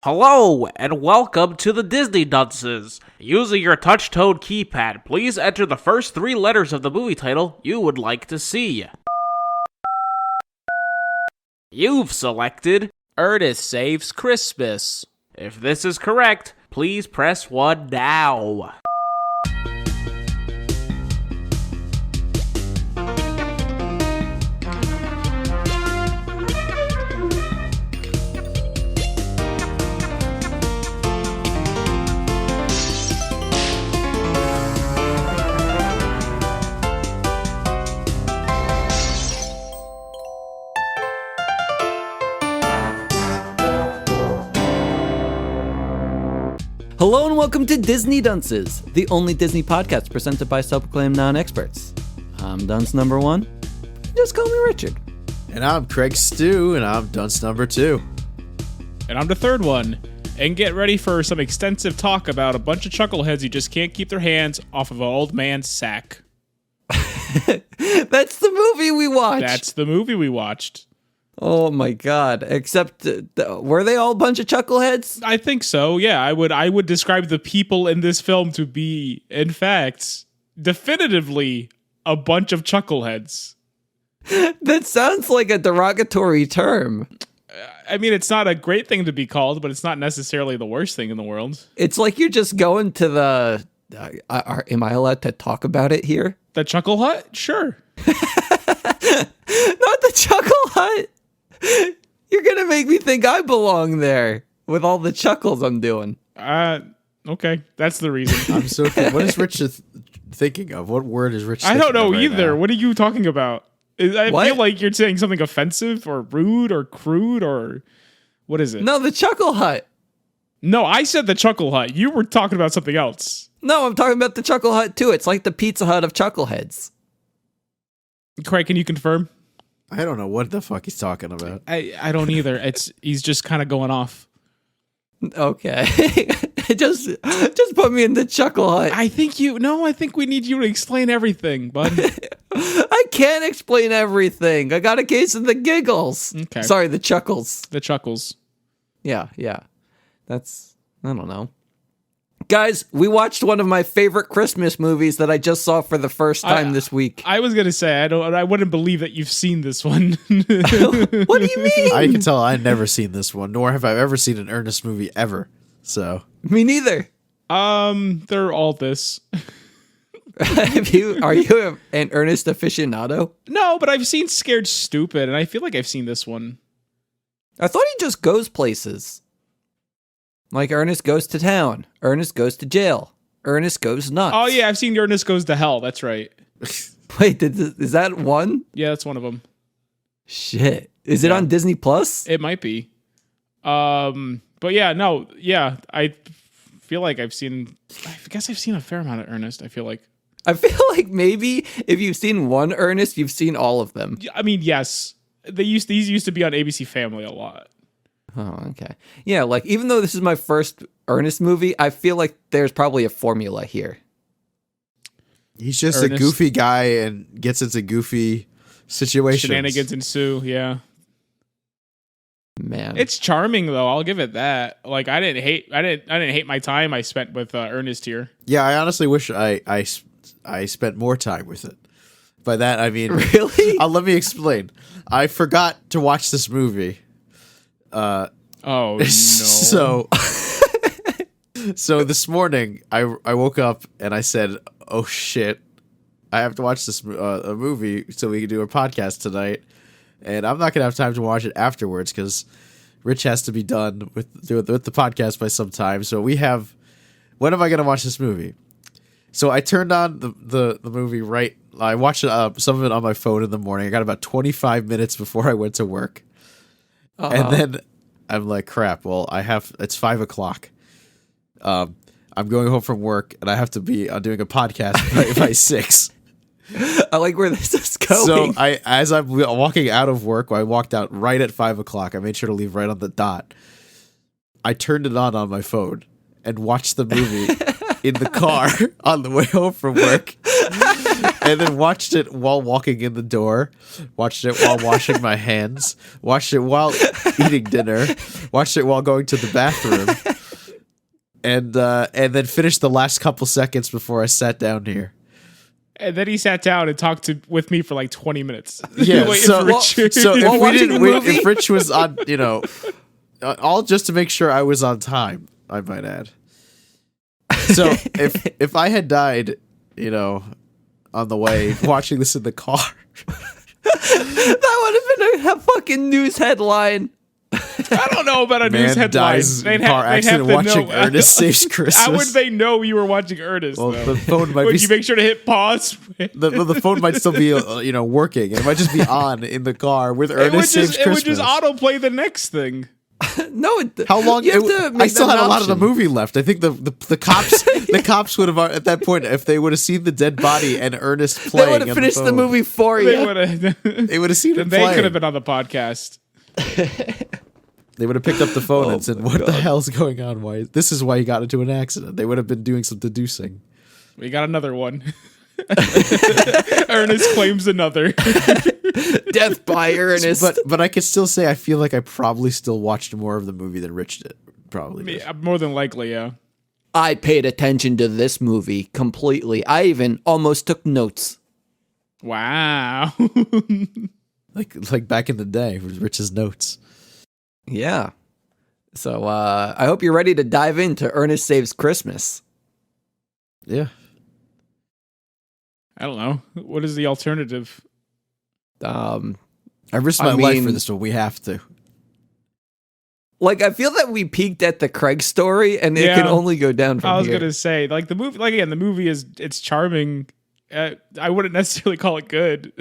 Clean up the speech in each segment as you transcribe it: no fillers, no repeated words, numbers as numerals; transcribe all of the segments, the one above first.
Hello, and welcome to the Disney Dunces. Using your touch-tone keypad, please enter the first 3 letters of the movie title you would like to see. You've selected Ernest Saves Christmas. If this is correct, please press 1 now. Hello and welcome to Disney Dunces, the only Disney podcast presented by self-proclaimed non-experts. I'm Dunce number 1. Just call me Richard. And I'm Craig Stew, and I'm Dunce number 2. And I'm the third one. And get ready for some extensive talk about a bunch of chuckleheads who just can't keep their hands off of an old man's sack. That's the movie we watched. That's the movie we watched. Oh my god. Except, were they all a bunch of chuckleheads? I think so, yeah. I would describe the people in this film to be, in fact, definitively a bunch of chuckleheads. That sounds like a derogatory term. I mean, it's not a great thing to be called, but it's not necessarily the worst thing in the world. It's like you're just going to the... am I allowed to talk about it here? The Chuckle Hut? Sure. Not the Chuckle Hut! You're gonna make me think I belong there with all the chuckles I'm doing. Okay, that's the reason. I'm so confused. What is Rich thinking of? What word is Rich I thinking don't know of right either. now? What are you talking about? I What? feel like you're saying something offensive or rude or crude or what is it? No, the Chuckle Hut. No, I said the Chuckle Hut. You were talking about something else. No, I'm talking about the Chuckle Hut too. It's like the Pizza Hut of chuckleheads. Craig, can you confirm? I don't know what the fuck he's talking about. I don't either. He's just kind of going off. Okay. just put me in the Chuckle Hut. I think we need you to explain everything, bud. I can't explain everything. I got a case of the giggles. Okay. Sorry, the chuckles. The chuckles. Yeah. That's, I don't know. Guys, we watched one of my favorite Christmas movies that I just saw for the first time this week. I was gonna say I wouldn't believe that you've seen this one. What do you mean? I can tell I've never seen this one, nor have I ever seen an Ernest movie ever. So Me neither. They're all this. Are you an Ernest aficionado? No, but I've seen Scared Stupid, and I feel like I've seen this one. I thought he just goes places. Like Ernest goes to town. Ernest goes to jail. Ernest goes nuts. Oh yeah, I've seen Ernest Goes to Hell. That's right. Wait, is that one? Yeah, that's one of them. Shit. Is it on Disney Plus? It might be. But yeah, no, yeah. I feel like I guess I've seen a fair amount of Ernest. I feel like Maybe if you've seen one Ernest, you've seen all of them. I mean, yes. These used to be on ABC Family a lot. Oh, okay. Yeah, like even though this is my first Ernest movie, I feel like there's probably a formula here. he's just Ernest. a goofy guy and gets into goofy situations. Shenanigans ensue, yeah. Man. It's charming though, I'll give it that. Like I didn't hate my time I spent with Ernest here. Yeah, I honestly wish I spent more time with it. By that I mean, Really? Let me explain. I forgot to watch this movie. Oh no. So this morning I woke up and I said, "Oh shit, I have to watch this a movie so we can do a podcast tonight, and I'm not gonna have time to watch it afterwards because Rich has to be done with the podcast by some time. So we have. When am I gonna watch this movie?" So I turned on the movie right. I watched some of it on my phone in the morning. I got about 25 minutes before I went to work. And then I'm like, crap, well, it's 5 o'clock. I'm going home from work and I have to be doing a podcast by 6. I like where this is going. So as I'm walking out of work, I walked out right at 5 o'clock. I made sure to leave right on the dot. I turned it on my phone and watched the movie in the car on the way home from work. And then watched it while walking in the door, watched it while washing my hands, watched it while eating dinner, watched it while going to the bathroom, and then finished the last couple seconds before I sat down here. And then he sat down and talked with me for like 20 minutes. Yeah, Waiting so for Richard. if Rich was on, all just to make sure I was on time, I might add. So if I had died, on the way watching this in the car, that would have been a fucking news headline. I don't know about a news man headline. dies in car accident watching Ernest Saves Christmas. How would they know you were watching Ernest? Well, though? the phone might Would be. you make sure to hit pause? The phone might still be, working. And it might just be on in the car with Ernest Saves Christmas. It would just autoplay the next thing. No, how long? You have to make I still that had an a lot of the option. movie left. I think the cops the cops would have at that point, if they would have seen the dead body and Ernest playing. They would have finished the movie for They you. would have. They would have seen it They playing. could have been on the podcast. They would have picked up the phone and said, "What God. the hell's going on? This is why he got into an accident." They would have been doing some deducing. We got another one. Ernest claims another. Death by Ernest. But I could still say I feel like I probably still watched more of the movie than Rich did. Probably. Did. Yeah, more than likely, yeah. I paid attention to this movie completely. I even almost took notes. Wow. Like back in the day with Rich's notes. Yeah. So I hope you're ready to dive into Ernest Saves Christmas. Yeah. I don't know. What is the alternative? I risked my life for this, but we have to. Like, I feel that we peaked at the Craig story, and it Yeah. can only go down from I was here. gonna say, like the movie, the movie it's charming. I wouldn't necessarily call it good.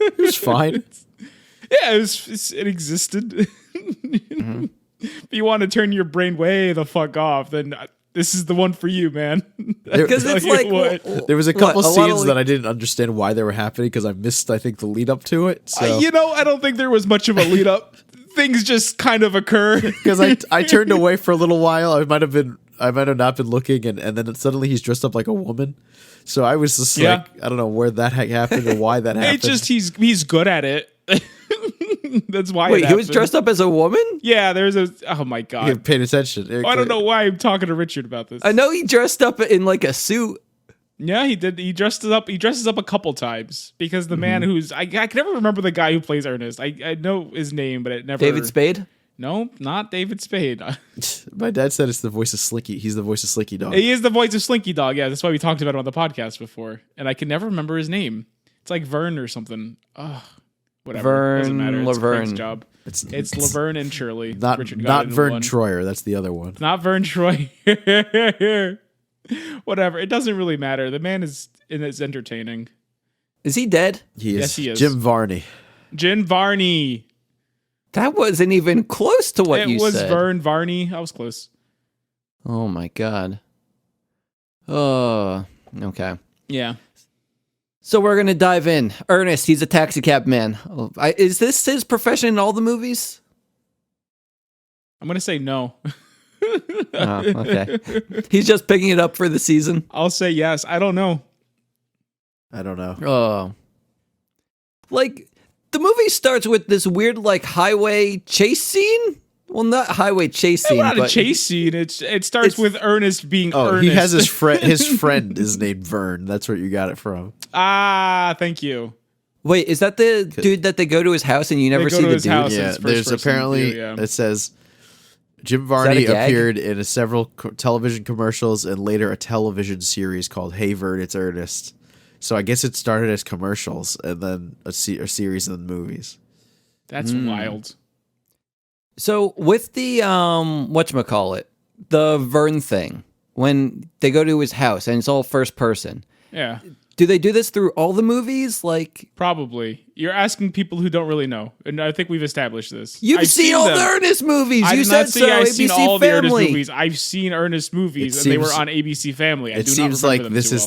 It was fine. Yeah, it existed. Mm-hmm. If you want to turn your brain way the fuck off, then this is the one for you, man. Because it's like, There was a couple What, a lot scenes of, that I didn't understand why they were happening because I missed, I think, the lead up to it. So I don't think there was much of a lead up. Things just kind of occur. because I turned away for a little while. I might have not been looking, and then suddenly he's dressed up like a woman. So I was just Yeah. like, I don't know where that happened or why that happened. It's just he's good at it. That's why. wait, it he was happened. dressed up as a woman? Yeah, there's a. Oh my You god. paid attention. I don't know why I'm talking to Richard about this. I know he dressed up in like a suit. Yeah, he did. He dresses up a couple times because the man who's I can never remember the guy who plays Ernest. I know his name, but it never. David Spade? No, not David Spade. My dad said it's the voice of Slinky. He's the voice of Slinky Dog. He is the voice of Slinky Dog. Yeah, that's why we talked about him on the podcast before, and I can never remember his name. It's like Vern or something. Ugh, whatever. Doesn't matter. It's Frank's Laverne. job. It's Laverne and Shirley. Not Richard got not it in Vern one. Troyer. That's the other one. Not Vern Troy. Whatever. It doesn't really matter. The man is entertaining. Is he dead? He is. Yes, he is. Jim Varney. Jim Varney. That wasn't even close to what you It was said. Vern Varney. I was close. Oh my god. Oh, okay. Yeah. So we're gonna dive in. Ernest, he's a taxi cab man. Is this his profession in all the movies? I'm gonna say no. Oh, okay. He's just picking it up for the season. I'll say yes. I don't know. I don't know. Oh. Like, the movie starts with this weird, like, highway chase scene? Well, not highway chase scene, Not a but chase scene. It starts it's- with Ernest being Oh, Ernest. he has his friend. His friend is named Vern. That's where you got it from. Ah, thank you. wait, is that the dude that they go to his house and you never They go see to the his dude? house. Yeah, it's there's first-person apparently view, yeah. it says Jim Varney gag? appeared in several television commercials and later a television series called Hey Vern, It's Ernest. So I guess it started as commercials and then a series of movies. That's wild. So with the whatchamacallit, the Vern thing, when they go to his house and it's all first person, Yeah, do they do this through all the movies? Like, probably. You're asking people who don't really know, and I think we've established this. you've I've seen all them. the Ernest movies. I You did said not say so. I've ABC seen all the Ernest Family. movies. I've seen Ernest movies, It and they were seems- on ABC Family. I It do seems not like remember them this too is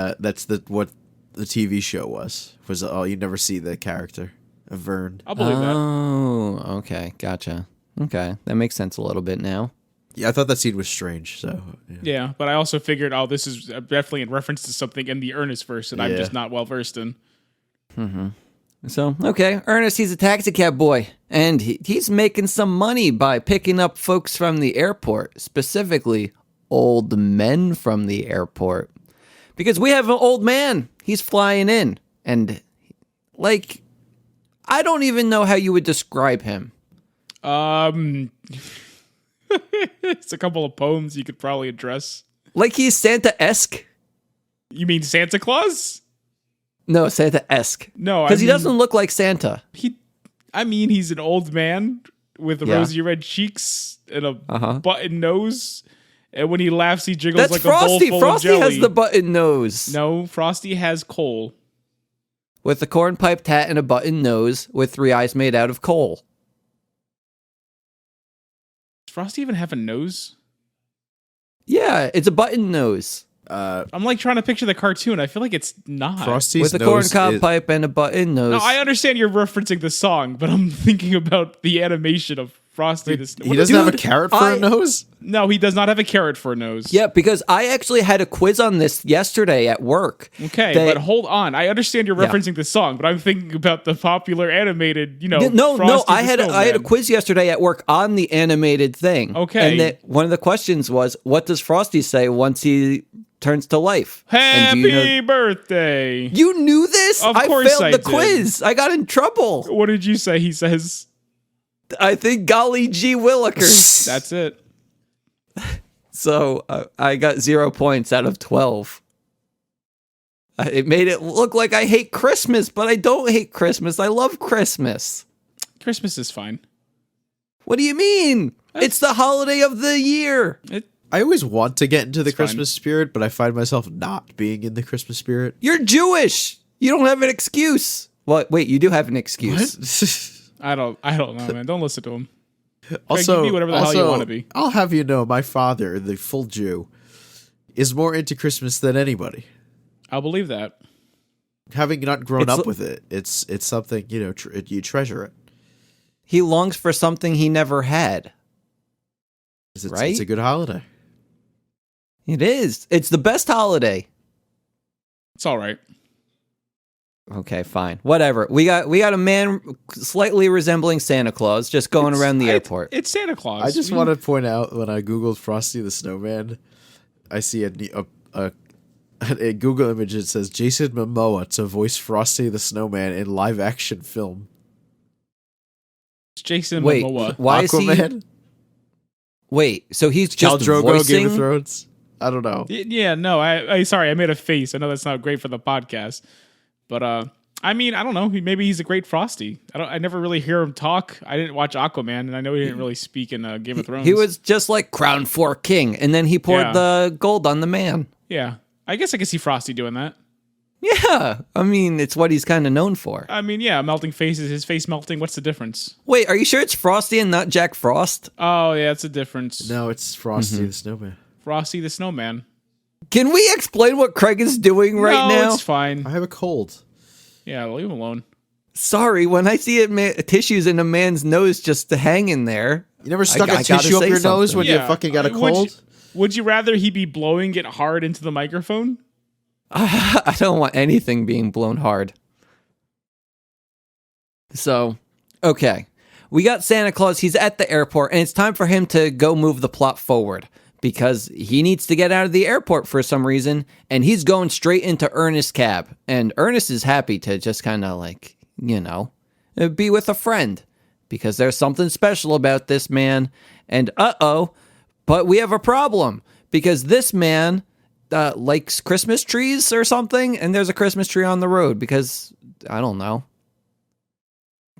well. the what the TV show was oh, you never see the character of Vern. I'll believe that. Oh, okay, gotcha. Okay, that makes sense a little bit now. Yeah, I thought that scene was strange. So yeah. Yeah, but I also figured, this is definitely in reference to something in the Ernest verse that I'm Yeah. just not well versed in. So, okay, Ernest, he's a taxi cab boy, and he's making some money by picking up folks from the airport, specifically old men from the airport. Because we have an old man, he's flying in, and, like, I don't even know how you would describe him. It's a couple of poems you could probably address. Like he's Santa-esque? You mean Santa Claus? No, Santa-esque. No, because he doesn't look like Santa. He's an old man with rosy red cheeks and a button nose. And when he laughs, he jiggles like Frosty. a bowl full Frosty of jelly. has the button nose. No, Frosty has coal. With a corn-piped hat and a button nose with 3 eyes made out of coal. Does Frosty even have a nose? Yeah, it's a button nose. I'm like trying to picture the cartoon. I feel like it's not. Frosty's With a nose corncob pipe and a button nose. No, I understand you're referencing the song, but I'm thinking about the animation of Frosty the Snowman. He doesn't have a carrot for a nose? No, he does not have a carrot for a nose. Yeah, because I actually had a quiz on this yesterday at work. Okay, but hold on. I understand you're referencing the song, but I'm thinking about the popular animated, Frosty I had a quiz yesterday at work on the animated thing. Okay. And one of the questions was, what does Frosty say once he turns to life? Happy birthday. You knew this? Of course I failed the did. quiz. I got in trouble. What did you say? He says, I think golly gee willikers. that's it. So I got 0 points out of 12. It made it look like I hate Christmas, but I don't hate Christmas. I love Christmas. Christmas is fine. What do you mean? It's the holiday of the year. I always want to get into the It's fine. Christmas spirit, but I find myself not being in the Christmas spirit. You're Jewish. You don't have an excuse. Well, wait, you do have an excuse. I don't know, man. Don't listen to him. Also, be whatever the hell you want to be. I'll have you know, my father, the full Jew, is more into Christmas than anybody. I'll believe that. Having not grown up with it, it's something, you treasure it. He longs for something he never had. Right? It's a good holiday. It is. It's the best holiday. It's all right. Okay, fine. Whatever. We got a man slightly resembling Santa Claus just going around the airport. It's Santa Claus. I just want to point out, when I googled Frosty the Snowman, I see a Google image that says Jason Momoa to voice Frosty the Snowman in live action film. It's Jason Wait, Momoa. why Aquaman? is he? Wait, so he's Khal just Drogo, voicing? Game of Thrones? I don't know. Yeah, no, I sorry, I made a face. I know that's not great for the podcast. But I mean, I don't know. Maybe he's a great Frosty. I never really hear him talk. I didn't watch Aquaman, and I know he didn't really speak in Game of Thrones. He was just like crowned for king, and then he poured the gold on the man. Yeah, I guess I could see Frosty doing that. Yeah, I mean, it's what he's kind of known for. I mean, yeah, melting faces, his face melting. What's the difference? Wait, are you sure it's Frosty and not Jack Frost? Oh, yeah, it's a difference. No, it's Frosty the Snowman. Frosty the Snowman. Can we explain what Craig is doing right now? No, it's fine. I have a cold. Yeah, leave him alone. Sorry, when I see tissues in a man's nose just hanging there. You never stuck I a tissue gotta up say your nose something. when you fucking got a cold? Would you rather he be blowing it hard into the microphone? I don't want anything being blown hard. So, okay. We got Santa Claus. He's at the airport, and it's time for him to go move the plot forward because he needs to get out of the airport for some reason, and he's going straight into Ernest's cab. And Ernest is happy to just kind of like, be with a friend because there's something special about this man. And but we have a problem because this man likes Christmas trees or something, and there's a Christmas tree on the road because, I don't know.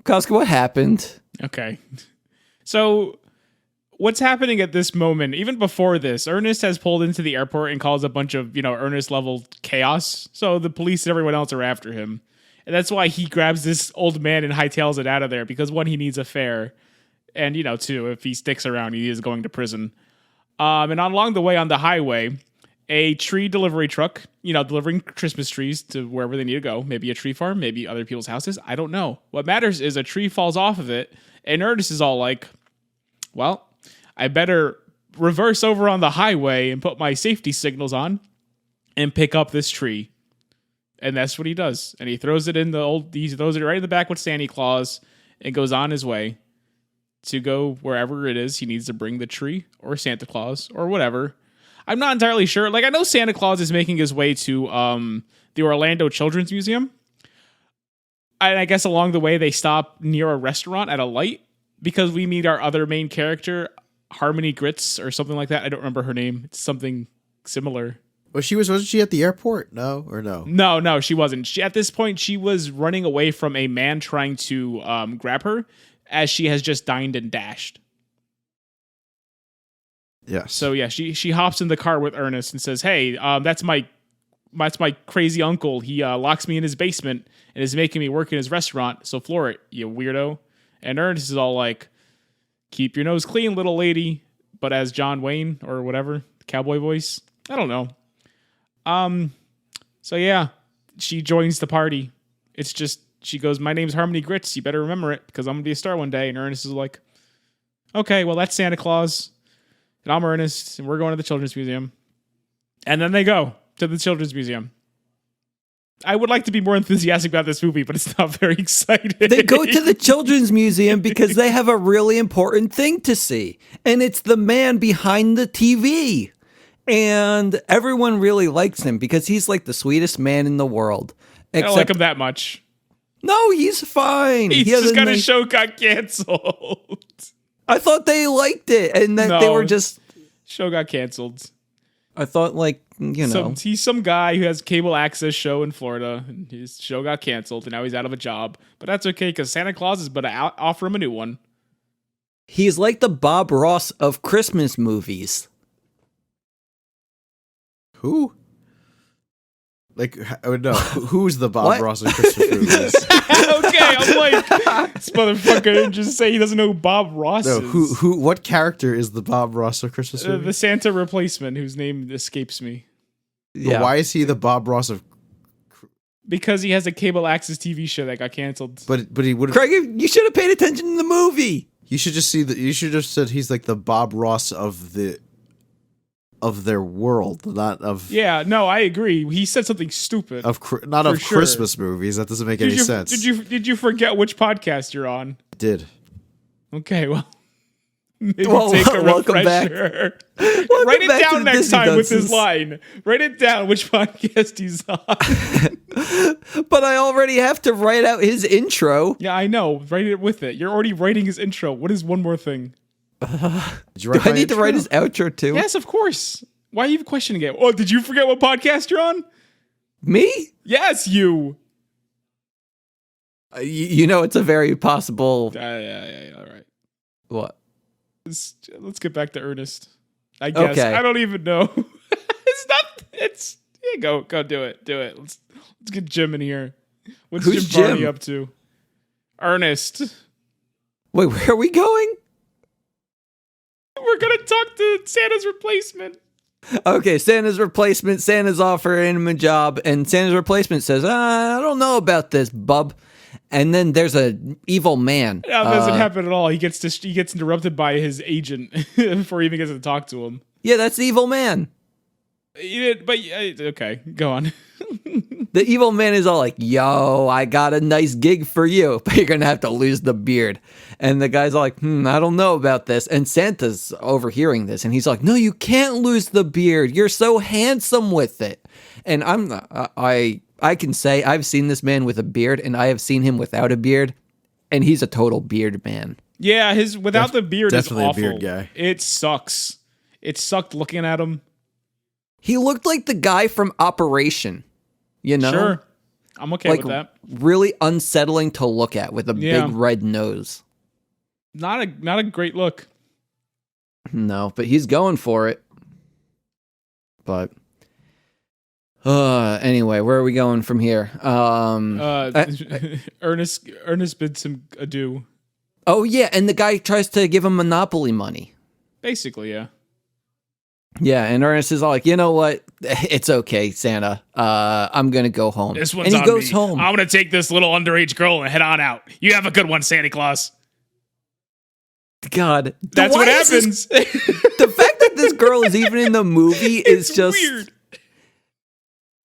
Koska, what happened? Okay. So, what's happening at this moment, even before this, Ernest has pulled into the airport and caused a bunch of, Ernest-level chaos. So the police and everyone else are after him. And that's why he grabs this old man and hightails it out of there, because one, he needs a fare. And, two, if he sticks around, he is going to prison. And along the way on the highway, a tree delivery truck, delivering Christmas trees to wherever they need to go. Maybe a tree farm, maybe other people's houses. I don't know. What matters is a tree falls off of it, and Ernest is all like, well, I better reverse over on the highway and put my safety signals on and pick up this tree. And that's what he does. And he throws it he throws it right in the back with Santa Claus and goes on his way to go wherever it is he needs to bring the tree or Santa Claus or whatever. I'm not entirely sure. Like, I know Santa Claus is making his way to the Orlando Children's Museum. And I guess along the way they stop near a restaurant at a light because we meet our other main character, Harmony Grits or something like that. I don't remember her name. It's something similar. Wasn't she at the airport? No. No, she wasn't. At this point, she was running away from a man trying to grab her as she has just dined and dashed. Yes. So yeah, she hops in the car with Ernest and says, "Hey, that's my crazy uncle. He locks me in his basement and is making me work in his restaurant. So floor it, you weirdo." And Ernest is all like, "Keep your nose clean, little lady," but as John Wayne or whatever, cowboy voice. I don't know. So yeah, she joins the party. It's just, she goes, "My name's Harmony Grits. You better remember it because I'm going to be a star one day." And Ernest is like, "Okay, well, that's Santa Claus. And I'm Ernest, and we're going to the Children's Museum." And then they go to the Children's Museum. I would like to be more enthusiastic about this movie, but it's not very exciting. They go to the Children's Museum because they have a really important thing to see. And it's the man behind the TV. And everyone really likes him because he's like the sweetest man in the world. I don't like him that much. No, he's fine. He just got his show got canceled. I thought they liked it and that they were just... Show got canceled. I thought, like, you know... He's some guy who has cable access show in Florida. And his show got canceled and now he's out of a job. But that's okay because Santa Claus is going to offer him a new one. He's like the Bob Ross of Christmas movies. Who? Like, no, who's the Bob Ross of Christmas movies? Okay, I'm like, this motherfucker didn't just say he doesn't know who Bob Ross No, is. what character is the Bob Ross of Christmas movies? The Santa replacement, whose name escapes me. Yeah. Why is he the Bob Ross of... Because he has a cable access TV show that got canceled. But he would... Craig, you should have paid attention to the movie. You should just see that. You should have said he's like the Bob Ross of their world, not of... Yeah, no, I agree. He said something stupid. Not of sure. Christmas movies. That doesn't make any sense. Did you forget which podcast you're on? Did. Okay, well, maybe take a welcome refresher. Welcome Write it back to down the next Disney time with Dunces. his line. Write it down which podcast he's on. But I already have to write out his intro. Yeah, I know. Write it with it. You're already writing his intro. What is one more thing? Did you write Do I my need to intro? write his outro too? Yes, of course. Why are you questioning it? Oh, did you forget what podcast you're on? Me? Yes, you. You know, it's a very possible... Yeah, all right. What? Let's get back to Ernest. I guess. Okay. I don't even know. Yeah, go do it. Let's get Jim in here. What's Who's Jim Barney Jim? up to? Ernest. Wait, where are we going? We're gonna talk to Santa's replacement. Okay, Santa's replacement. Santa's offering him a job, and Santa's replacement says, I don't know about this, bub. And then there's an evil man. That doesn't happen at all. He gets interrupted by his agent before he even gets to talk to him. Yeah, that's the evil man. Okay, go on. The evil man is all like, yo, I got a nice gig for you, but you're going to have to lose the beard. And the guy's all like, I don't know about this. And Santa's overhearing this, and he's like, no, you can't lose the beard. You're so handsome with it. And I can say I've seen this man with a beard, and I have seen him without a beard, and he's a total beard man. Yeah, his without the beard is definitely awful. a beard guy. It sucks. It sucked looking at him. He looked like the guy from Operation, you know? Sure. I'm okay Like, with that. really unsettling to look at with a Yeah. big red nose. Not a great look. No, but he's going for it. But anyway, where are we going from here? Ernest bids him adieu. Oh yeah, and the guy tries to give him Monopoly money. Basically, yeah. Yeah, and Ernest is all like, you know what? It's okay, Santa. I'm gonna go home. This one's and he on goes me. home. I'm gonna take this little underage girl and head on out. You have a good one, Santa Claus. God, That's why what is happens. The fact that this girl is even in the movie is It's just weird.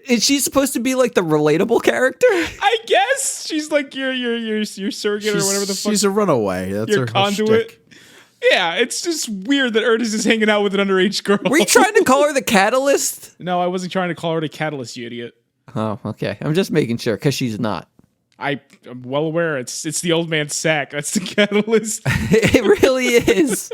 Is she supposed to be like the relatable character? I guess she's like your surrogate or whatever the fuck. She's a runaway. That's your her conduit. shtick. Yeah, it's just weird that Ernest is hanging out with an underage girl. Were you trying to call her the catalyst? No, I wasn't trying to call her the catalyst, you idiot. Oh, okay. I'm just making sure because she's not. I'm well aware it's the old man's sack. That's the catalyst. It really is.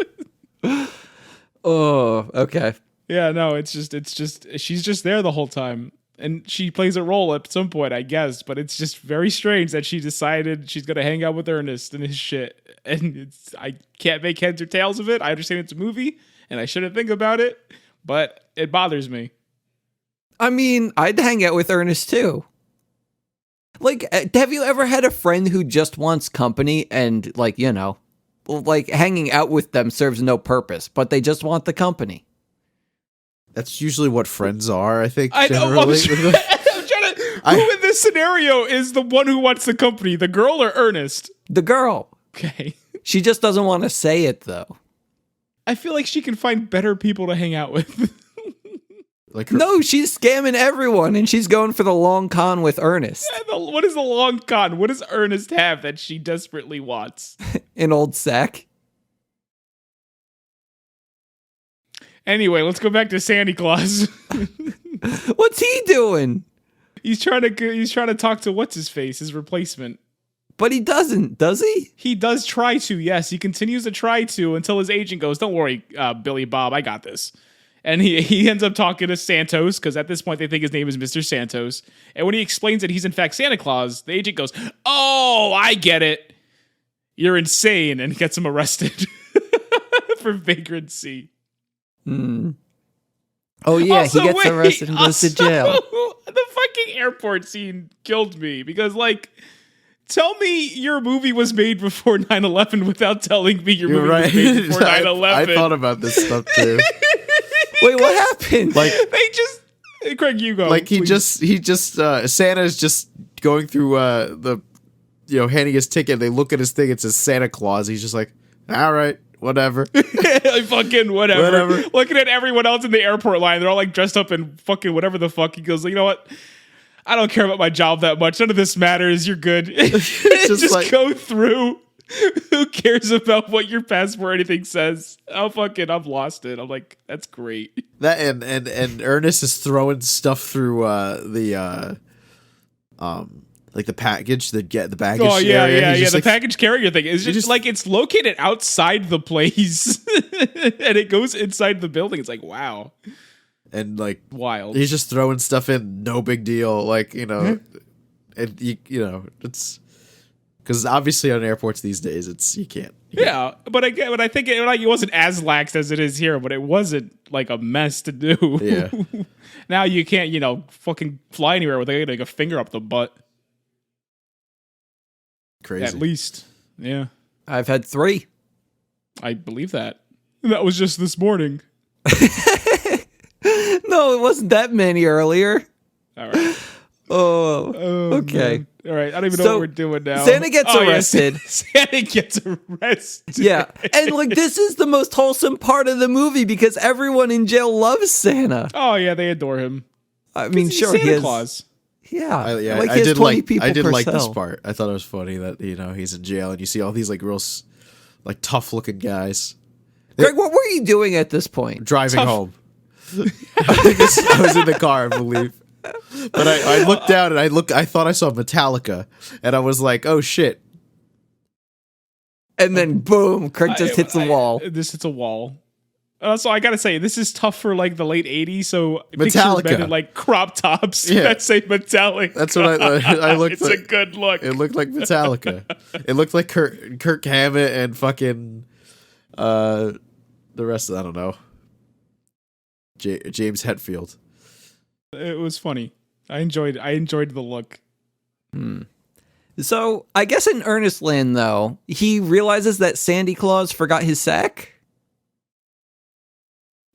Oh, okay. Yeah, no, it's just she's just there the whole time. And she plays a role at some point, I guess, but it's just very strange that she decided she's gonna hang out with Ernest and his shit. And I can't make heads or tails of it. I understand it's a movie, and I shouldn't think about it, but it bothers me. I mean, I'd hang out with Ernest too. Like, have you ever had a friend who just wants company and, like, you know, like hanging out with them serves no purpose, but they just want the company? That's usually what friends are, I think. I know. Generally. I'm trying to. Who in this scenario is the one who wants the company? The girl or Ernest? The girl. Okay. She just doesn't want to say it, though. I feel like she can find better people to hang out with. Like her, No, she's scamming everyone, and she's going for the long con with Ernest. What is the long con? What does Ernest have that she desperately wants? An old sack. Anyway, let's go back to Santa Claus. What's he doing? He's trying to talk to what's his face, his replacement. But he doesn't, does he? He does try to, yes. He continues to try to until his agent goes, "Don't worry, Billy Bob, I got this." And he ends up talking to Santos, because at this point they think his name is Mr. Santos. And when he explains that he's in fact Santa Claus, the agent goes, "Oh, I get it. You're insane," and gets him arrested for vagrancy. Hmm. Oh, yeah, Also, he gets arrested and goes to jail. The fucking airport scene killed me, because, like, tell me your movie was made before 9/11 without telling me your movie was made before 9/11. I thought about this stuff too. Wait, what happened? Like They just... Craig, you go. Like he please. just Santa's just going through the, you know, handing his ticket. They look at his thing. It says Santa Claus. He's just like, all right, whatever. Fucking whatever. Looking at everyone else in the airport line, they're all like dressed up in fucking whatever the fuck. He goes, "You know what? I don't care about my job that much. None of this matters. You're good." just like, go through. Who cares about what your passport or anything says? I've lost it. I'm like, that's great. that and Ernest is throwing stuff through the like the package, the baggage. Oh yeah, area. He's just the like, package carrier thing. It's just like it's located outside the place, and it goes inside the building. It's like, wow, and like wild. he's just throwing stuff in, no big deal. Like, you know, and you know, it's because obviously on airports these days, it's you can't. Yeah, but I think it wasn't as lax as it is here, but it wasn't like a mess to do. Yeah. Now you can't, fucking fly anywhere with like a finger up the butt. Crazy. At least, yeah. I've had 3. I believe that. That was just this morning. No, it wasn't that many earlier. All right. Oh, okay. Man. All right. I don't even know So, what we're doing now. Santa gets yeah, arrested. Santa gets arrested. Yeah. And like this is the most wholesome part of the movie because everyone in jail loves Santa. Oh yeah, they adore him. I mean, He's sure Santa he is. Claus. Yeah. I he has did 20 like people I did per like this cell. part. I thought it was funny that he's in jail and you see all these like real like tough looking guys Greg, what were you doing at this point? driving Tough. home. I was in the car, I believe. But I looked down and I thought I saw Metallica and I was like, oh shit. And then boom, Craig just hits a wall. This hits a wall. So I gotta say, this is tough for like the late '80s. So Metallica. picture men in like crop tops Yeah. that say Metallica. That's what I looked It's like. a good look. It looked like Metallica. It looked like Kirk Hammett and fucking the rest of I don't know. James Hetfield. It was funny. I enjoyed the look. So I guess in Ernest Land, though, he realizes that Sandy Claus forgot his sack.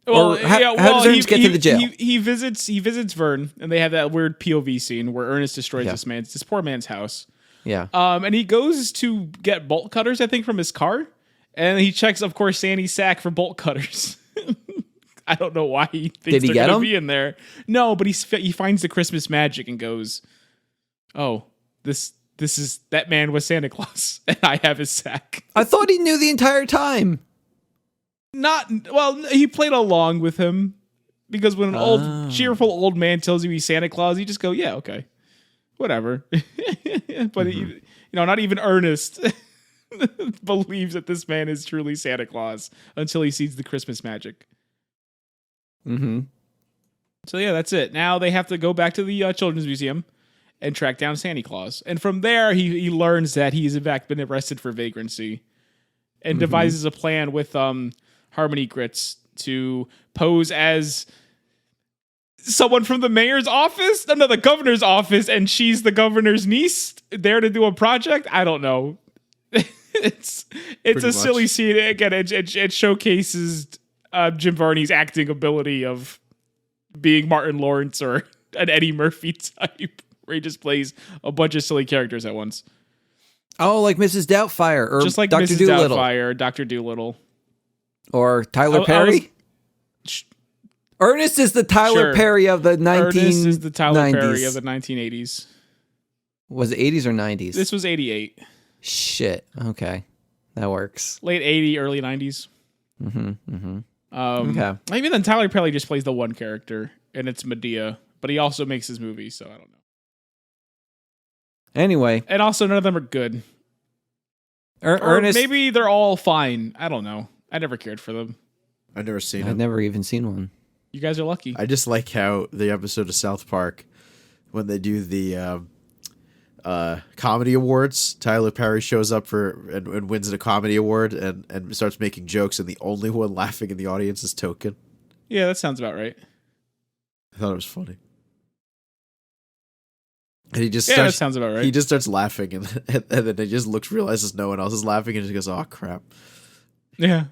Well, Or how does Ernest get to the jail? He visits Vern, and they have that weird POV scene where Ernest destroys this poor man's house. Yeah. And he goes to get bolt cutters, I think, from his car, and he checks, of course, Sandy's sack for bolt cutters. I don't know why he thinks Did he they're get going to him? be in there. No, but he finds the Christmas magic and goes, "Oh, this is that man was Santa Claus, and I have his sack." I thought he knew the entire time. He played along with him because when an old cheerful old man tells you he's Santa Claus, you just go, "Yeah, okay, whatever." But not even Ernest believes that this man is truly Santa Claus until he sees the Christmas magic. Mm-hmm. So yeah, that's it. Now they have to go back to the Children's Museum and track down Santa Claus. And from there, he learns that he's in fact been arrested for vagrancy and devises a plan with Harmony Grits to pose as someone from the mayor's office, the governor's office, and she's the governor's niece there to do a project. I don't know. It's a silly scene. Again, it showcases Jim Varney's acting ability of being Martin Lawrence or an Eddie Murphy type, where he just plays a bunch of silly characters at once. Oh, like Mrs. Doubtfire or Just like Dr. Mrs. Dolittle. Doubtfire, Dr. Dolittle. Or Tyler Perry? Ernest is the Tyler Perry of the 1990s. Ernest is the Tyler Perry of the 1980s. Was it 80s or 90s? This was 88. Shit. Okay. That works. Late 80s, early 90s. Okay. Even then, Tyler Perry just plays the one character, and it's Medea, but he also makes his movies, so I don't know. Anyway. And also, none of them are good. Ernest. Maybe they're all fine. I don't know. I never cared for them. I've never seen I've it. never even seen one. You guys are lucky. I just like how the episode of South Park, when they do the comedy awards, Tyler Perry shows up and wins a comedy award and starts making jokes, and the only one laughing in the audience is Token. Yeah, that sounds about right. I thought it was funny. And he just that sounds about right. He just starts laughing, and then he just realizes no one else is laughing, and just goes, "Oh crap!" Yeah.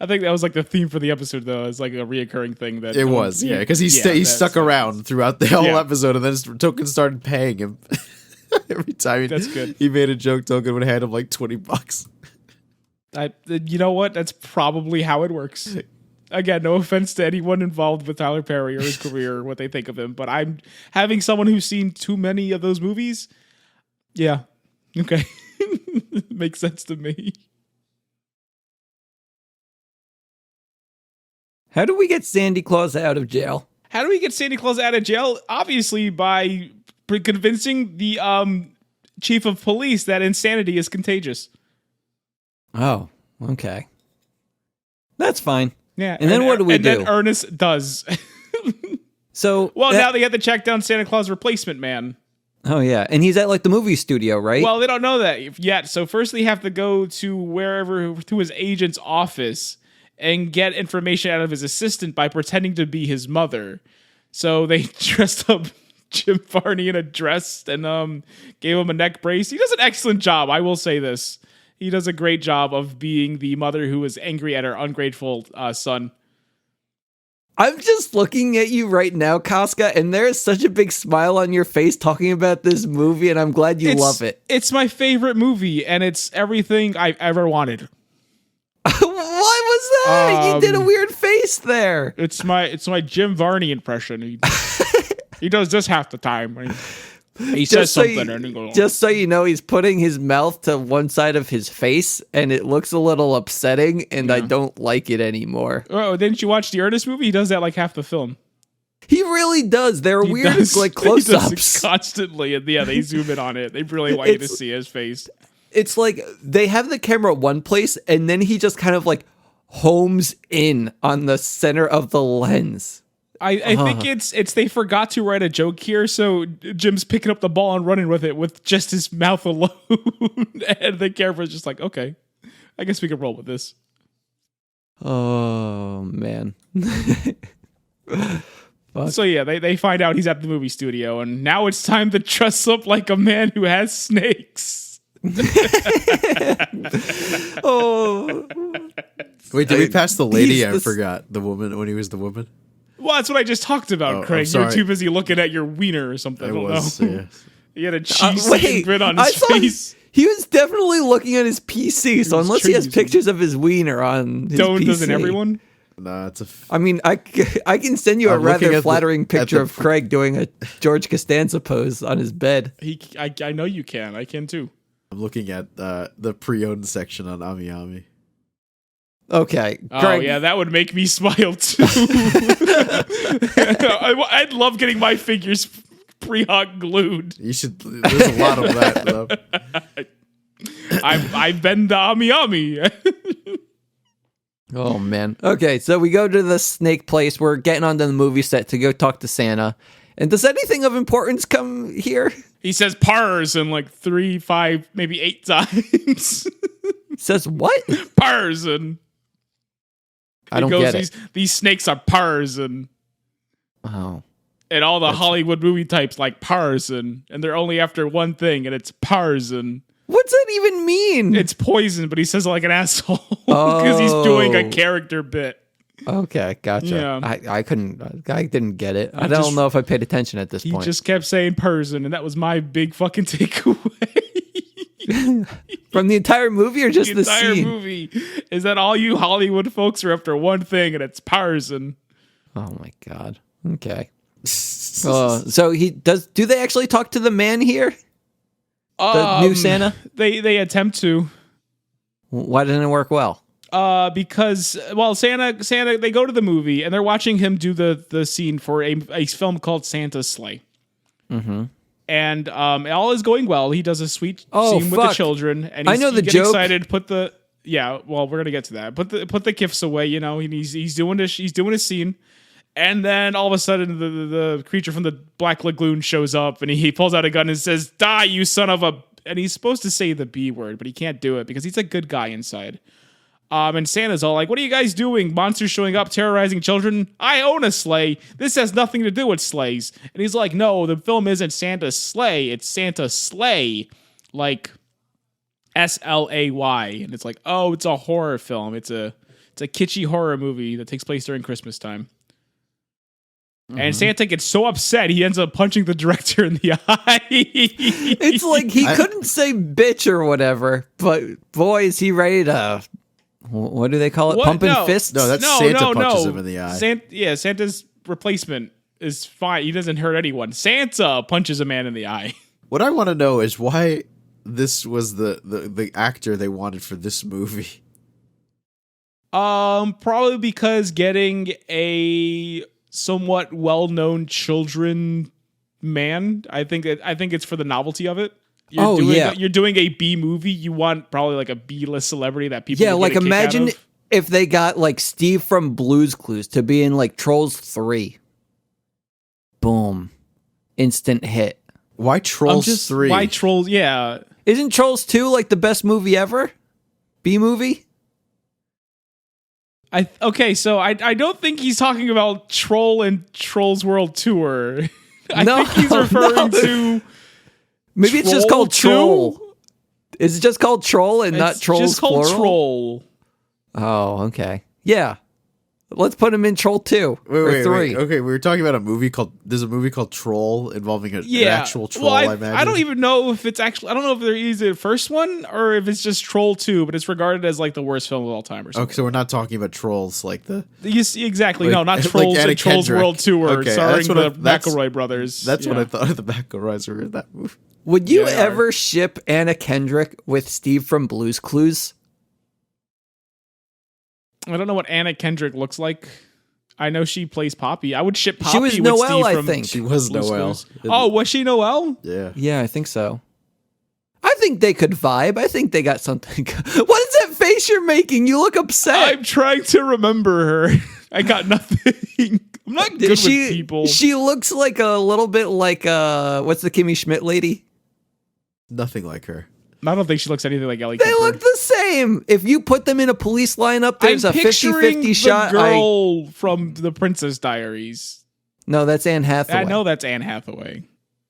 I think that was like the theme for the episode, though. It's like a reoccurring thing that It was, because he stuck around throughout the whole episode, and then Token started paying him every time. That's good. He made a joke. Token would hand him like $20. You know what? That's probably how it works. Again, no offense to anyone involved with Tyler Perry or his career or what they think of him, but I'm having someone who's seen too many of those movies. Yeah. Okay. Makes sense to me. How do we get Sandy Claus out of jail? How do we get Santa Claus out of jail? Obviously by convincing the chief of police that insanity is contagious. Oh, okay. That's fine. Yeah. And then what do we do? And then Ernest does. So Now they have to check down Santa Claus replacement man. Oh yeah, and he's at like the movie studio, right? Well, they don't know that yet. So first they have to go to his agent's office and get information out of his assistant by pretending to be his mother. So they dressed up Jim Varney in a dress and gave him a neck brace. He does an excellent job, I will say this. He does a great job of being the mother who is angry at her ungrateful son. I'm just looking at you right now, Casca, and there is such a big smile on your face talking about this movie, and I'm glad you love it. It's my favorite movie, and it's everything I've ever wanted. What was that? You did a weird face there. It's my Jim Varney impression. He does this half the time. When he says something and he goes, just so you know, he's putting his mouth to one side of his face, and it looks a little upsetting, and I don't like it anymore. Oh, didn't you watch the Ernest movie? He does that like half the film. He really does. They're weird, like He does close-ups. it constantly, and they zoom in on it. They really want you to see his face. It's like they have the camera one place, and then he just kind of like homes in on the center of the lens. I think it's they forgot to write a joke here, so Jim's picking up the ball and running with it with just his mouth alone, and the camera's just like, okay, I guess we can roll with this. Oh man. So yeah, they find out he's at the movie studio, and now it's time to dress up like a man who has snakes. Oh. Wait, did we pass the lady? I He's the- forgot the woman when he was the woman. Well, that's what I just talked about, Oh, Craig. I'm sorry. You're too busy looking at your wiener or something. I don't know. Yeah. He had a cheesy grin on his face. He was definitely looking at his PC, so was unless he has cheesy. pictures of his wiener on his PC. Doesn't everyone? No, it's a. I mean, I can send you a I'm looking rather at the- flattering at picture the- of Craig doing a George Costanza pose on his bed. I know you can. I can too. I'm looking at the pre-owned section on AmiAmi. Okay, Oh Craig. yeah, that would make me smile too. I'd love getting my figures pre-hot glued. You should. There's a lot of that. Though. I've been to AmiAmi. Oh man. Okay, so we go to the snake place. We're getting onto the movie set to go talk to Santa. And does anything of importance come here? He says "pars" in like 3, 5, maybe 8 times. Says what? Pars and I don't get it. These snakes are pars and Oh. all the Hollywood movie types like pars and they're only after one thing and it's pars and What's that even mean? it's poison, but he says it like an asshole because he's doing a Oh. character bit. Okay, gotcha. Yeah. I didn't get it. I don't know if I paid attention at this He point. just kept saying person, and that was my big fucking takeaway. From the entire movie or just The the entire scene? movie is that all you Hollywood folks are after one thing, and it's person. Oh my god. Okay. So he does. Do they actually talk to the man here? The new Santa? They attempt to. Why didn't it work well? Because Santa they go to the movie and they're watching him do the scene for a film called Santa's Sleigh. Mm-hmm. And all is going well. He does a sweet scene with the children, and I know the he's joke. excited. We're gonna get to that. Put the gifts away, you know. And he's doing his scene, and then all of a sudden the creature from the Black Lagoon shows up, and he pulls out a gun and says, "Die, you son of a!" And he's supposed to say the B word, but he can't do it because he's a good guy inside. And Santa's all like, "What are you guys doing? Monsters showing up, terrorizing children? I own a sleigh. This has nothing to do with sleighs." And he's like, "No, the film isn't Santa's Sleigh. It's Santa's Sleigh, like SLAY." And it's like, oh, it's a horror film. It's a kitschy horror movie that takes place during Christmas time. And Santa gets so upset, he ends up punching the director in the eye. It's like he couldn't say bitch or whatever, but boy, is he ready to. What do they call it? What? Pumping No. fists? No, that's Santa punches him in the eye. Santa's replacement is fine. He doesn't hurt anyone. Santa punches a man in the eye. What I want to know is why this was the actor they wanted for this movie. Probably because getting a somewhat well-known children man. I think it's for the novelty of it. You're doing a B movie. You want probably like a B-list celebrity that people. Yeah, would like get a kick out imagine of. if they got like Steve from Blue's Clues to be in like Trolls 3. Boom. Instant hit. Why Trolls 3? Why Trolls? Yeah. Isn't Trolls 2 like the best movie ever? B movie? So I don't think he's talking about Troll and Trolls World Tour. I think he's referring to. Maybe it's just Troll called 2? Troll. Is it just called Troll and not It's Trolls just called plural? Troll. Oh, okay. Yeah. Let's put him in Troll 2 or 3. Okay, we were talking about there's a movie called Troll involving an actual troll, Well, I imagine. I don't even know if it's actually. I don't know if there is the first one or if it's just Troll 2, but it's regarded as like the worst film of all time or something. Okay, so we're not talking about Trolls like the. Exactly. Like- No, not like Trolls Anna and Trolls Kendrick. World Tour, Okay, starring that's what the that's- McElroy brothers. That's what Yeah. I thought of the McElroys were in that movie. Would you Yeah, they are. ever ship Anna Kendrick with Steve from Blue's Clues? I don't know what Anna Kendrick looks like. I know she plays Poppy. I would ship Poppy She was with Noelle, Steve I from think. She was Blue's Noelle. Clues. Oh, was she Noelle? Yeah. Yeah, I think so. I think they could vibe. I think they got something. What is that face you're making? You look upset. I'm trying to remember her. I got nothing. I'm not good with people. She looks like a little bit like what's the Kimmy Schmidt lady? Nothing like her. I don't think she looks anything like Ellie They Kemper. look the same. If you put them in a police lineup, there's I'm a 50-50 shot. The girl from the Princess Diaries. No, that's Anne Hathaway. I know that's Anne Hathaway.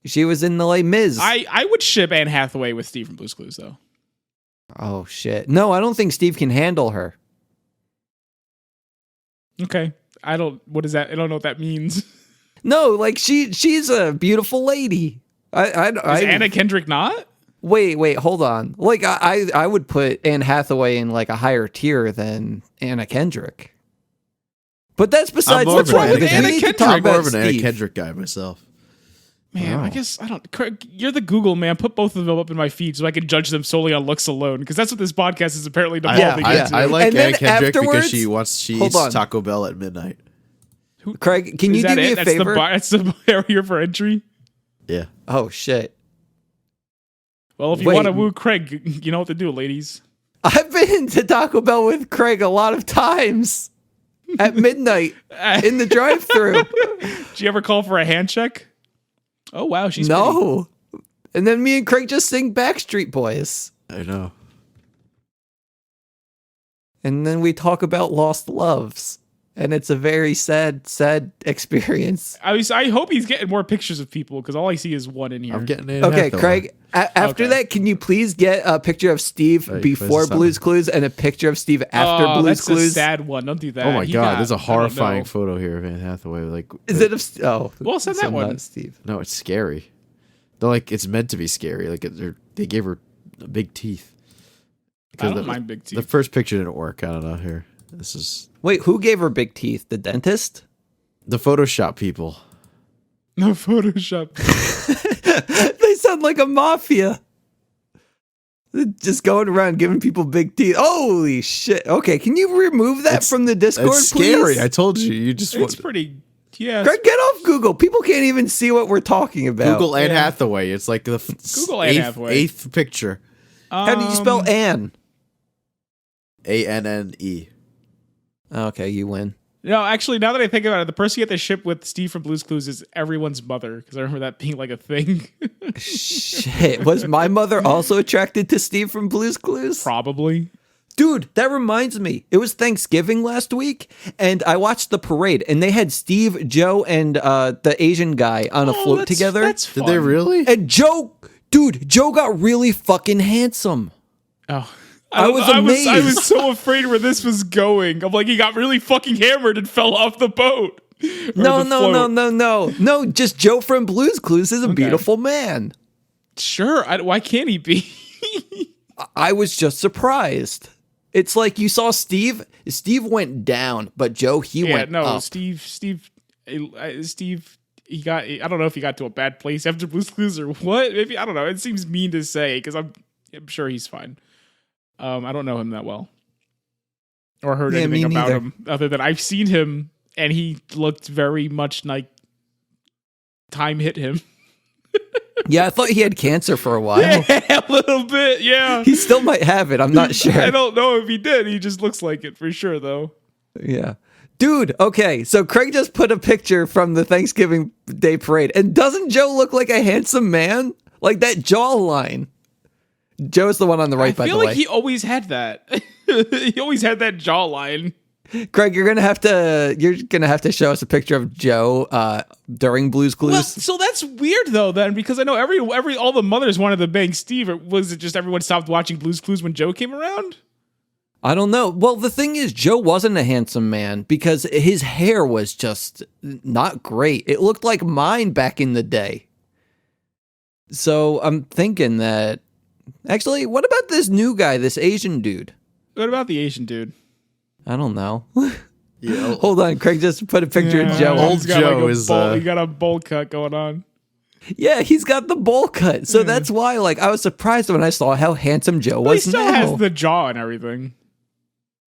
She was in the Les Mis. I would ship Anne Hathaway with Steve from Blue's Clues, though. Oh shit. No, I don't think Steve can handle her. Okay. What is that? I don't know what that means. No, like she's a beautiful lady. Is Anna Kendrick not? Wait, hold on. Like I would put Anne Hathaway in like a higher tier than Anna Kendrick. But that's besides more the of an point. because Anna we need to Kendrick. talk I'm more about of an Anna Steve. Kendrick guy myself. Man, I guess I don't. Craig, you're the Google man. Put both of them up in my feed so I can judge them solely on looks alone. Because that's what this podcast is apparently devolving into. I like And then Anna Kendrick because afterwards- she Hold eats on. Taco Bell at midnight. Craig, can you Is do that me it? a favor? That's the barrier for entry. Yeah. Oh, shit. Well, if you Wait. want to woo Craig, you know what to do, ladies. I've been to Taco Bell with Craig a lot of times at midnight in the drive-thru. Did you ever call for a hand check? Oh wow, she's pretty. No. And then me and Craig just sing Backstreet Boys. I know. And then we talk about lost loves. And it's a very sad, sad experience. I hope he's getting more pictures of people because all I see is one in here. I'm getting it. Okay, Craig, after Okay. that, can you please get a picture of Steve Wait, before where's this Blue's Clues and a picture of Steve after Oh, Blue's that's Clues? a sad one. Don't do that. Oh my He god, got- there's a I don't horrifying know. photo here of Anne Hathaway. Like, Is it of... Oh. Well, send so that one. not Steve. no, it's scary. They're like, it's meant to be scary. Like, they gave her big teeth. I don't the, mind big The teeth. first picture didn't work. I don't know. Here, this is Wait, who gave her big teeth? The dentist? the Photoshop people. No Photoshop. They sound like a mafia. They're just going around giving people big teeth. Holy shit. Okay, can you remove that It's- from the Discord, It's scary. please? I told you. You just It's pretty. Yeah. Craig, get off Google. People can't even see what we're talking about. Google Anne Yeah. Hathaway. It's like the Google Anne Hathaway. eighth picture. How do you spell Anne? ANNE. Okay, you win. No, actually, now that I think about it, the person you get to ship with Steve from Blue's Clues is everyone's mother because I remember that being like a thing. Shit. Was my mother also attracted to Steve from Blue's Clues? Probably. Dude, that reminds me. It was Thanksgiving last week, and I watched the parade, and they had Steve, Joe, and the Asian guy on a float together. That's Did fun. they really? And Joe got really fucking handsome. Oh. I was I amazed. was so afraid where this was going. I'm like, he got really fucking hammered and fell off the boat. Or No, the no, no, float. no, no. No, just Joe from Blue's Clues is a beautiful man. Sure. Why can't he be? I was just surprised. It's like you saw Steve. Steve went down, but Joe, he went up. Steve, he got, I don't know if he got to a bad place after Blue's Clues or what. Maybe, I don't know. It seems mean to say because I'm sure he's fine. I don't know him that well or heard Yeah, anything me about neither. him other than I've seen him and he looked very much like time hit him. Yeah, I thought he had cancer for a while. Yeah, a little bit. Yeah. He still might have it. I'm not sure. I don't know if he did. He just looks like it for sure, though. Yeah. Dude, okay, so Craig just put a picture from the Thanksgiving Day parade, and doesn't Joe look like a handsome man? Like that jawline. Joe's the one on the right, by I the feel way. like he always had that. He always had that jawline. Craig, you're gonna have to show us a picture of Joe during Blue's Clues. Well, so that's weird though, then, because I know all the mothers wanted to bang Steve. Or was it just everyone stopped watching Blue's Clues when Joe came around? I don't know. Well, the thing is, Joe wasn't a handsome man because his hair was just not great. It looked like mine back in the day. So I'm thinking that actually, what about this new guy, this Asian dude? What about the Asian dude? I don't know. Yeah. Hold on, Craig just put a picture of Joe. Old He's got Joe a is, bowl, he got a bowl cut going on. Yeah, he's got the bowl cut. So that's why, like, I was surprised when I saw how handsome Joe But he was still now. has the jaw and everything.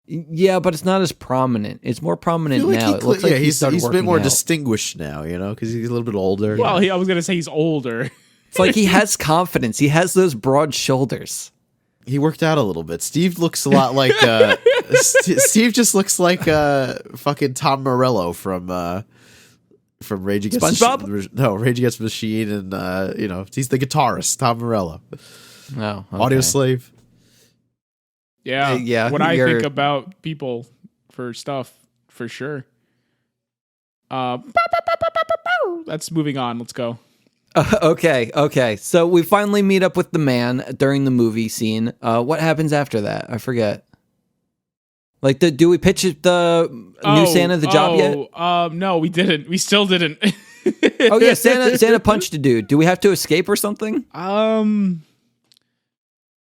Yeah, but it's not as prominent. It's more prominent now. It looks like he's started a bit working more out. distinguished now, you know, because he's a little bit older. Well, I was gonna say he's older. It's like he has confidence. He has those broad shoulders. He worked out a little bit. Steve looks a lot like Steve just looks like fucking Tom Morello from Rage Against SpongeBob? No, Rage Against the Machine, and he's the guitarist, Tom Morello, Oh, okay. Audio Slave. Yeah, yeah, When I you're- think about people for stuff, for sure. That's moving on. Let's go. Okay. So we finally meet up with the man during the movie scene. What happens after that? I forget. Like, do we pitch the new Santa the job yet? No, we didn't. We still didn't. Oh yeah, Santa punched a dude. Do we have to escape or something?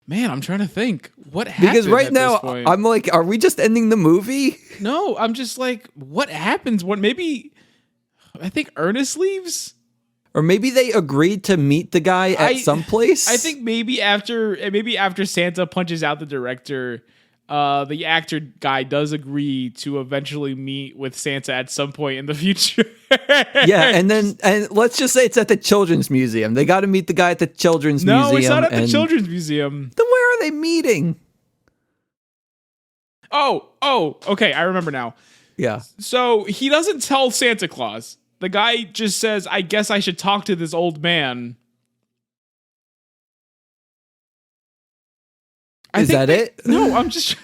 Man, I'm trying to think. What happened Because right at now, this point? I'm like, are we just ending the movie? No, I'm just like, what happens? What maybe I think Ernest leaves? Or maybe they agreed to meet the guy at some place? I think maybe after Santa punches out the director, the actor guy does agree to eventually meet with Santa at some point in the future. Yeah, and let's just say it's at the Children's Museum. They got to meet the guy at the Children's Museum. No, it's not at the Children's Museum. Then where are they meeting? Oh, okay, I remember now. Yeah. So he doesn't tell Santa Claus. The guy just says, I guess I should talk to this old man. Is that it? No, I'm just...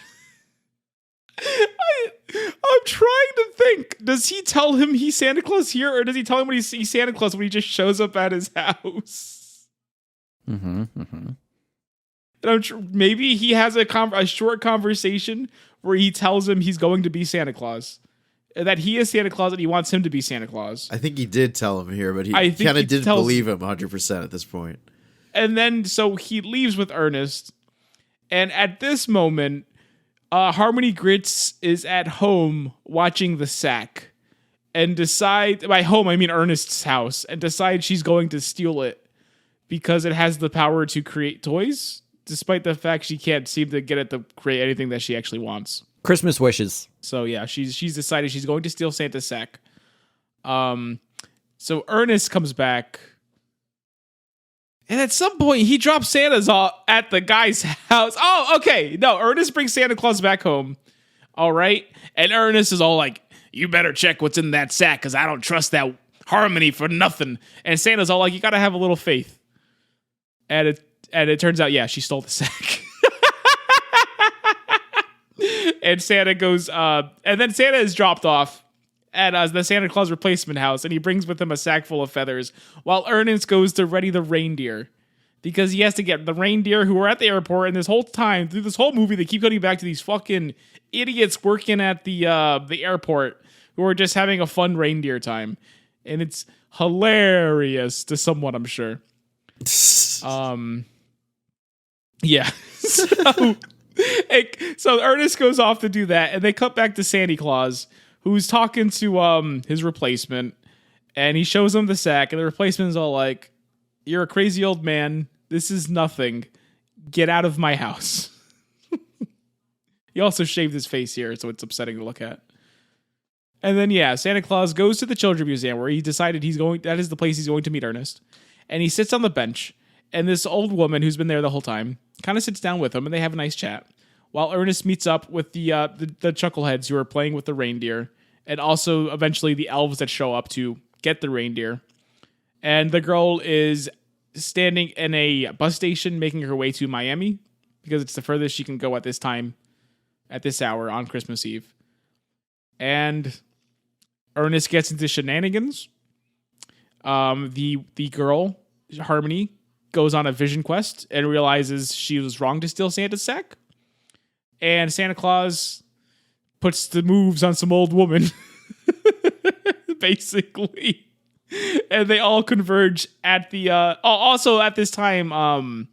I'm trying to think. Does he tell him he's Santa Claus here, or does he tell him when he's Santa Claus when he just shows up at his house? Mm-hmm. Mm-hmm. And maybe he has a short conversation where he tells him he's going to be Santa Claus. That he is Santa Claus and he wants him to be Santa Claus. I think he did tell him here, but he I think kind of he didn't tells- believe him 100% at this point. And then, so he leaves with Ernest. And at this moment, Harmony Grits is at home watching The Sack. And by home, I mean Ernest's house. And decides she's going to steal it. Because it has the power to create toys. Despite the fact she can't seem to get it to create anything that she actually wants. Christmas wishes. So yeah, she's decided she's going to steal Santa's sack. So Ernest comes back, and at some point he drops Santa's at the guy's house. Oh, okay. No, Ernest brings Santa Claus back home. All right, and Ernest is all like, "You better check what's in that sack, because I don't trust that Harmony for nothing." And Santa's all like, "You gotta have a little faith." And it turns out, yeah, she stole the sack. And Santa goes, and then Santa is dropped off at the Santa Claus replacement house, and he brings with him a sack full of feathers, while Ernest goes to ready the reindeer. Because he has to get the reindeer who are at the airport, and this whole time, through this whole movie, they keep going back to these fucking idiots working at the airport who are just having a fun reindeer time. And it's hilarious to someone, I'm sure. Yeah. So Ernest goes off to do that, and they cut back to Santa Claus, who's talking to his replacement, and he shows him the sack, and the replacement's all like, "You're a crazy old man. This is nothing. Get out of my house." He also shaved his face here, so it's upsetting to look at. And then, yeah, Santa Claus goes to the Children's Museum, where he decided that is the place he's going to meet Ernest. And he sits on the bench, and this old woman who's been there the whole time kind of sits down with him, and they have a nice chat. While Ernest meets up with the chuckleheads who are playing with the reindeer, and also eventually the elves that show up to get the reindeer. And the girl is standing in a bus station making her way to Miami, because it's the furthest she can go at this time, at this hour on Christmas Eve. And Ernest gets into shenanigans. The girl, Harmony, goes on a vision quest and realizes she was wrong to steal Santa's sack. And Santa Claus puts the moves on some old woman, basically. And they all converge at the... also, at this time,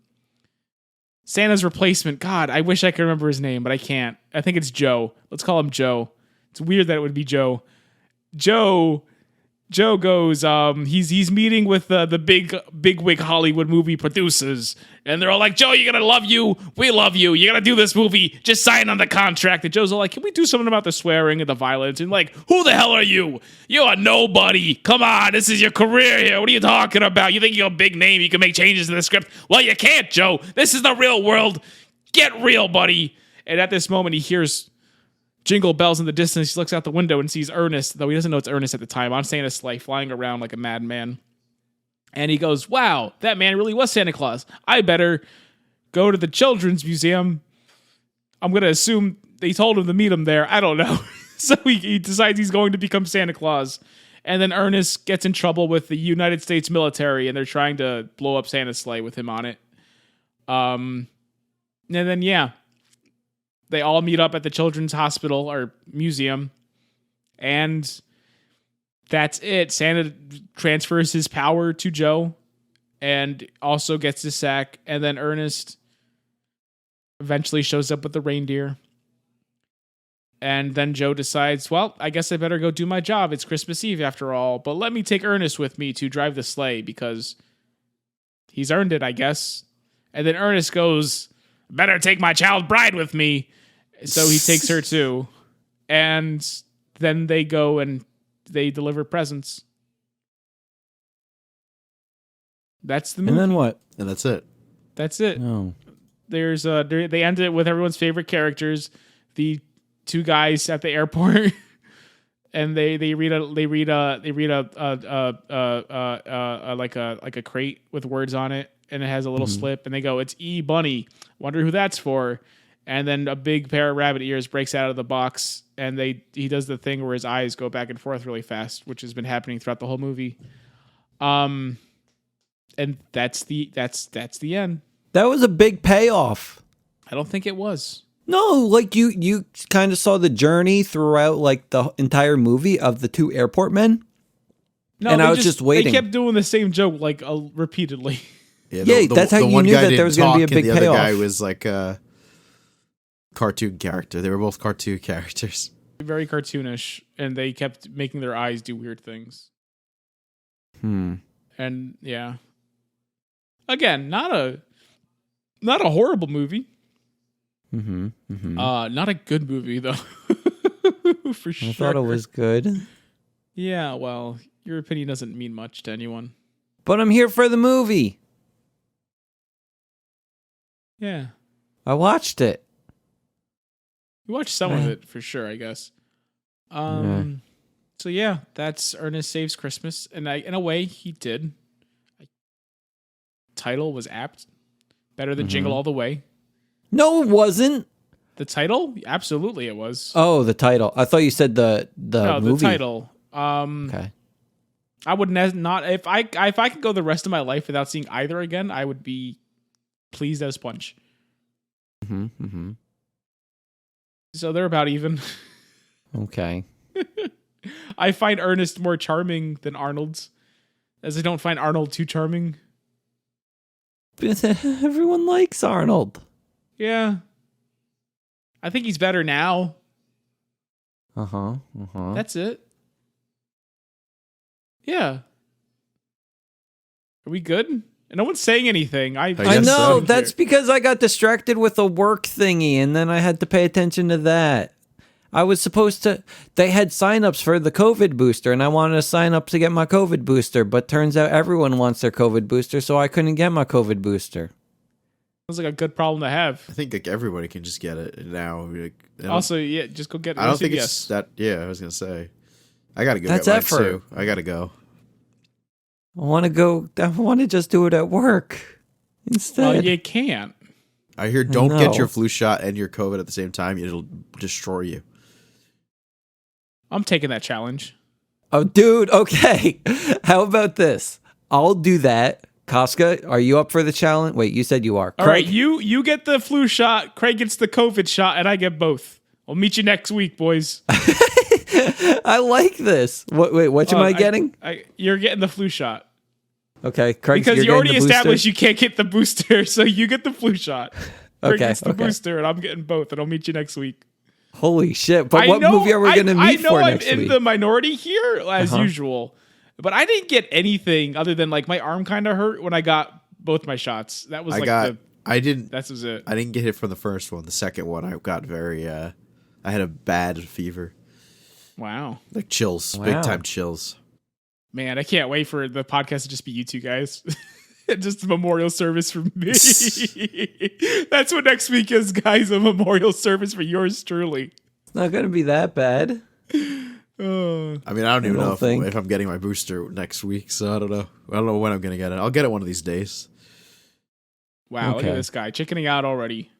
Santa's replacement... God, I wish I could remember his name, but I can't. I think it's Joe. Let's call him Joe. It's weird that it would be Joe. Joe goes, he's meeting with the big wig Hollywood movie producers, and they're all like, "Joe, you're gonna love you. We love you. You're gonna do this movie. Just sign on the contract." And Joe's all like, "Can we do something about the swearing and the violence?" And like, "Who the hell are you? You're a nobody. Come on, this is your career here. What are you talking about? You think you're a big name? You can make changes in the script? Well, you can't, Joe. This is the real world. Get real, buddy." And at this moment, he hears jingle bells in the distance. He looks out the window and sees Ernest, though he doesn't know it's Ernest at the time, on Santa's sleigh, flying around like a madman. And he goes, "Wow, that man really was Santa Claus. I better go to the Children's Museum." I'm going to assume they told him to meet him there. I don't know. So he decides he's going to become Santa Claus. And then Ernest gets in trouble with the United States military, and they're trying to blow up Santa's sleigh with him on it. And then, yeah, they all meet up at the Children's Hospital or Museum, and that's it. Santa transfers his power to Joe and also gets his sack, and then Ernest eventually shows up with the reindeer. And then Joe decides, well, I guess I better go do my job. It's Christmas Eve after all. But let me take Ernest with me to drive the sleigh because he's earned it, I guess. And then Ernest goes, better take my child bride with me. So he takes her too. And then they go and they deliver presents. That's the movie. And then what? And that's it. That's it. Oh. There's they ended it with everyone's favorite characters, the two guys at the airport, and they read a like a crate with words on it, and it has a little slip, and they go, "It's E Bunny. Wonder who that's for." And then a big pair of rabbit ears breaks out of the box, and he does the thing where his eyes go back and forth really fast, which has been happening throughout the whole movie. And that's the end. That was a big payoff. I don't think it was. No, like you kind of saw the journey throughout like the entire movie of the two airport men. No, and I was just waiting. They kept doing the same joke like repeatedly. Yeah, that's how you knew that there was going to be a big the payoff. The other guy was like a cartoon character. They were both cartoon characters. Very cartoonish, and they kept making their eyes do weird things. And yeah, again, not a horrible movie. Not a good movie though. For sure. I thought it was good. Yeah, well, your opinion doesn't mean much to anyone. But I'm here for the movie. Yeah. I watched it. You watched some of it for sure, I guess. So yeah, that's Ernest Saves Christmas, and in a way, he did. Title was apt, better than Jingle All the Way. No, it wasn't. The title, absolutely, it was. Oh, the title. I thought you said the movie. The title. Okay. I would not if I could go the rest of my life without seeing either again, I would be pleased as punch. So they're about even. Okay. I find Ernest more charming than Arnold's, as I don't find Arnold too charming. Everyone likes Arnold. Yeah. I think he's better now. That's That's it. Yeah. Are we good? And no one's saying anything. I guess know. so. That's because I got distracted with a work thingy, and then I had to pay attention to that. I was supposed to... They had sign-ups for the COVID booster, and I wanted to sign up to get my COVID booster, but turns out everyone wants their COVID booster, so I couldn't get my COVID booster. Sounds like a good problem to have. I think like everybody can just get it now. Also, yeah, just go get it. I don't think it's that. Yeah, I was gonna say. I gotta go. That's get mine effort. too. I gotta go. I want to just do it at work instead. Well, you can't. I hear don't know. get your flu shot and your COVID at the same time. It'll destroy you. I'm taking that challenge. Oh, dude, okay. How about this? I'll do that. Casca, are you up for the challenge? Wait, you said you are. All right, you get the flu shot, Craig gets the COVID shot, and I get both. I'll meet you next week, boys. I like this. Wait, what am I getting? You're getting the flu shot. Okay, Craig, Because you're you already getting the established booster? you can't get the booster, so you get the flu shot. Craig Okay, gets the okay. booster, and I'm getting both, and I'll meet you next week. Holy shit. But what movie are we going to meet for next I'm in week? the minority here, as usual. But I didn't get anything other than, like, my arm kind of hurt when I got both my shots. That was that was it. I didn't get it from the first one. The second one, I got very. I had a bad fever, Wow. like chills, Wow. big time chills. Man, I can't wait for the podcast to just be you two guys. Just a memorial service for me. That's what next week is, guys. A memorial service for yours truly. It's not going to be that bad. I mean, I don't even know if I'm getting my booster next week, so I don't know. I don't know when I'm going to get it. I'll get it one of these days. Wow, look Okay. at this guy chickening out already.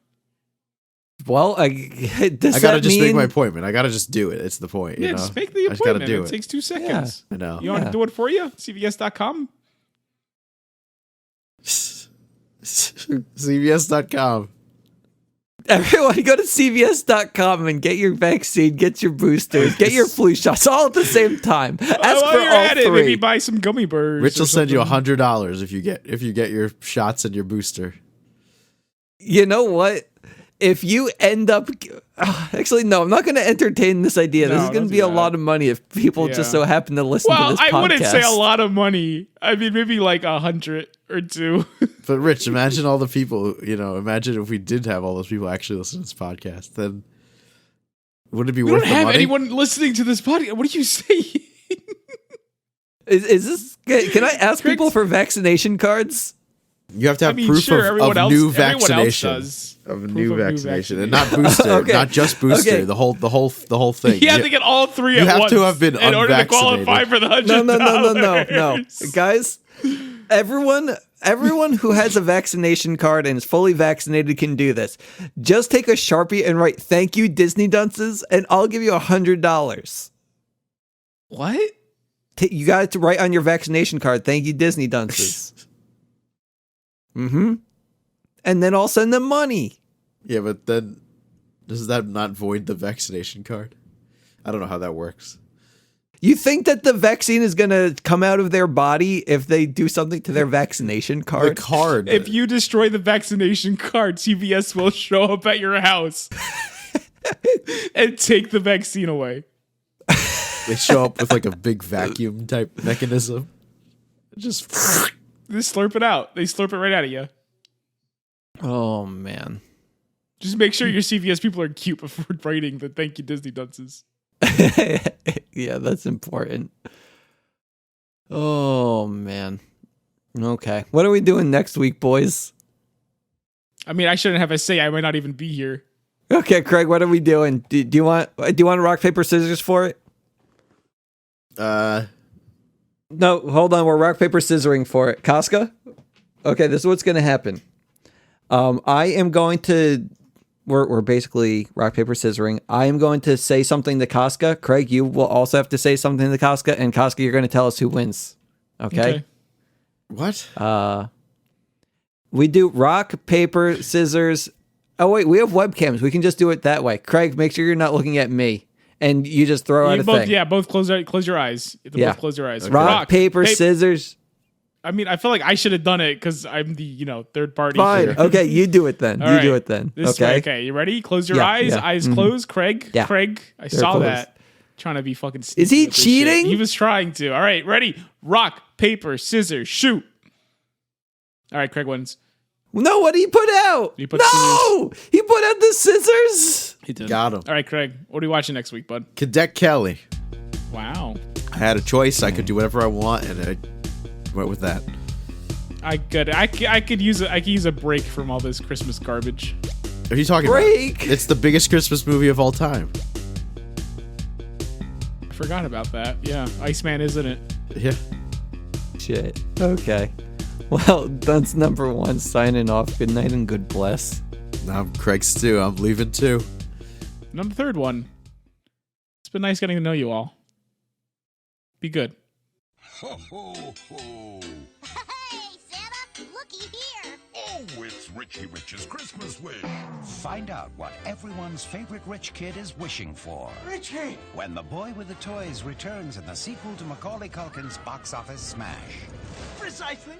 Well, I gotta just make my appointment. I gotta just do it. It's the point. Yeah, you know? just make the I just gotta appointment. do It it. takes 2 seconds. I know. You want to do it for you? CVS.com? CVS.com. Everyone, go to CVS.com and get your vaccine, get your boosters, get your flu shots all at the same time. Ask While for you're all at it, three. maybe buy some gummy bears. Rich or will send you something. $100 if you get your shots and your booster. You know what? if you end up, actually, no, I'm not going to entertain this idea. This No, is going don't to be do a that. lot of money if people just Yeah. so happen to listen to Well, this podcast. I wouldn't say a lot of money. I mean, maybe like 100 or 2. But Rich, imagine all the people, imagine if we did have all those people actually listen to this podcast, then would it be We worth don't the have money? anyone listening to this podcast. What are you saying? Is this? Can I ask people for vaccination cards? You have to have I mean, proof sure, everyone of else, new everyone else vaccination. does. Of Proof new of new vaccination. And vaccination. not booster, Okay. not just booster, Okay. the whole thing. You have to get all 3 you at have once to have been in order to unvaccinated. qualify for the $100. No, guys. Everyone who has a vaccination card and is fully vaccinated can do this. Just take a Sharpie and write "Thank you, Disney Dunces," and I'll give you $100. What? You got to write on your vaccination card, "Thank you, Disney Dunces." And then I'll send them money. Yeah, but then does that not void the vaccination card? I don't know how that works. You think that the vaccine is going to come out of their body if they do something to their vaccination The card? card. If you destroy the vaccination card, CVS will show up at your house and take the vaccine away. They show up with like a big vacuum type mechanism. Just They slurp it out. They slurp it right out of you. Oh, man. Just make sure your CVS people are cute before writing the "Thank you, Disney Dunces." Yeah, that's important. Oh, man. Okay. What are we doing next week, boys? I mean, I shouldn't have a say. I might not even be here. Okay, Craig, what are we doing? Do you want rock, paper, scissors for it? No, hold on. We're rock, paper, scissoring for it. Casca? Okay, this is what's going to happen. I am going to... We're basically rock, paper, scissoring. I am going to say something to Casca. Craig, you will also have to say something to Casca. And Casca, you're going to tell us who wins. Okay? what? We do rock, paper, scissors. Oh, wait, we have webcams. We can just do it that way. Craig, make sure you're not looking at me. And you just throw out a thing. Yeah, both close your eyes. Yeah. Both close your eyes. Rock, paper, scissors. I mean, I feel like I should have done it because I'm the third party. Fine. here. Okay, you do it then. All You right. do it then. This Okay. way, okay, you ready? Close your Yeah, eyes. yeah. Eyes closed. Craig. Yeah. Craig. I They're saw closed. that. Trying to be fucking. Is he sneaky with this cheating? shit. He was trying to. All right, ready? Rock, paper, scissors, shoot. All right, Craig wins. No, what did he put out? He put no! He put out the scissors? He did. Got him. All right, Craig. What are we watching next week, bud? Cadet Kelly. Wow. I had a choice. I could do whatever I want, and I went with that. I could use a break from all this Christmas garbage. What are you talking Break. about? It's the biggest Christmas movie of all time. I forgot about that. Yeah, Iceman is in it. Yeah. Shit. Okay. Well, that's number 1 signing off. Good night and good bless. Now I'm Craig Stew. I'm leaving too. And on the third one, it's been nice getting to know you all. Be good. Ho, ho, ho. Hey, Santa, looky here. Oh, it's Richie Rich's Christmas wish. Find out what everyone's favorite rich kid is wishing for. Richie! When The Boy with the Toys returns in the sequel to Macaulay Culkin's box office smash. Precisely.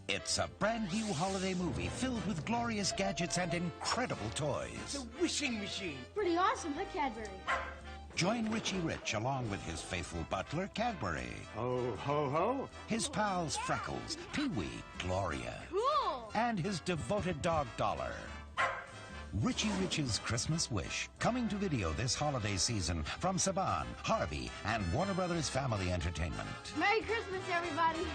It's a brand new holiday movie filled with glorious gadgets and incredible toys. The wishing machine. Pretty awesome, huh, Cadbury? Join Richie Rich along with his faithful butler, Cadbury. Ho, ho, ho. His pals, Freckles, Pee-wee, Gloria. Cool. And his devoted dog, Dollar. Richie Rich's Christmas Wish, coming to video this holiday season from Saban, Harvey, and Warner Brothers Family Entertainment. Merry Christmas, everybody.